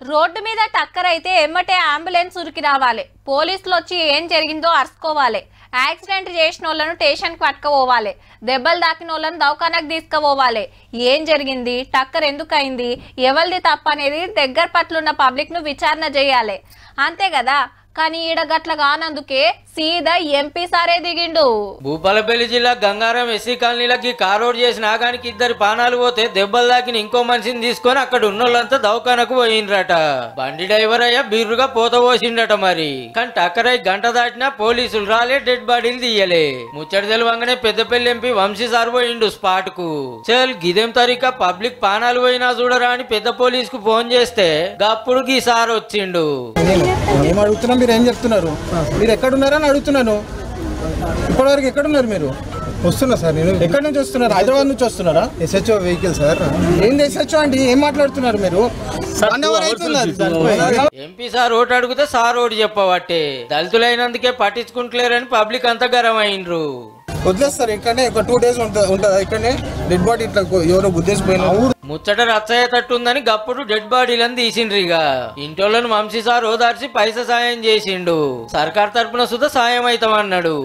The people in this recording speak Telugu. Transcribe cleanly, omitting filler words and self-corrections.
రోడ్డు మీద టక్కర్ అయితే ఎమ్మటే అంబులెన్స్ ఉరికి రావాలి. పోలీసులు వచ్చి ఏం జరిగిందో అరుచుకోవాలి. యాక్సిడెంట్ చేసిన వాళ్ళను స్టేషన్కి పట్టుకుపోవాలి. దెబ్బలు దాకిన వాళ్ళను దవాఖానకు తీసుకుపోవాలి. ఏం జరిగింది, టక్కర్ ఎందుకు అయింది, ఎవరిది తప్ప అనేది దగ్గర పట్లున్న పబ్లిక్ ను విచారణ చేయాలి. అంతే కదా. కానీ ఈడ గట్ల కానందుకే సీదా ఎంపీ సారే దిగిండు. భూపాలపల్లి జిల్లా గంగారం ఎస్సీ కాలనీలకి కారోడ్ చేసిన ఆగానికి 2 పానాలు పోతే దెబ్బలు దాకిన ఇంకో మనిషిని తీసుకొని అక్కడ ఉన్నోళ్ళంతా దవాఖానకు పోయిండ్రట. బండి డ్రైవర్ అయ్యా బీరుగా పోత పోసిండట. మరి కానీ టక్కరై గంట దాటినా పోలీసులు రాలే, డెడ్ బాడీలు తీయలే. ముచ్చడి తెలవంగానే పెద్దపల్లి ఎంపీ వంశీ సార్ పోయిండు స్పాట్ కు. చల్ గిదేం తరీకా పబ్లిక్ పానాలు పోయినా చూడరా అని పెద్ద పోలీస్ కు ఫోన్ చేస్తే గప్పుడు గీ సార్ వచ్చిండు. మీరు ఏం చెప్తున్నారు? మీరు ఎక్కడున్నారని అడుగుతున్నాను. ఇప్పటివరకు ఎక్కడున్నారు మీరు? వస్తున్నా సార్. నేను ఎక్కడి నుంచి వస్తున్నారు? హైదరాబాద్ నుంచి వస్తున్నారా? SHO vehicle sir. ఏంది SHO అండి? ఏం మాట్లాడుతున్నారు మీరు? ఎంపీ సార్ ఓటు అడిగితే సార్ ఓటు చెప్పబట్టే దళితులైనందుకే పట్టించుకుంటలేరని పబ్లిక్ అంతా గరం అయినరు. వదిలేస్తారు ఇక్కడనే. ఒక 2 days ఉంటుందా ఇక్కడనే? డెడ్ బాడీ ఇట్లా ఎవరో గుద్దేసిపోయినా ముచ్చట రచ్చయ్యేటట్టుందని గప్పుడు డెడ్ బాడీలను తీసిండ్రు. ఇక ఇంటోళ్ళను వంశీ సార్ ఓదార్చి పైసా సాయం చేసిండు. సర్కార్ తరపున సుధా సాయం అవుతామన్నాడు.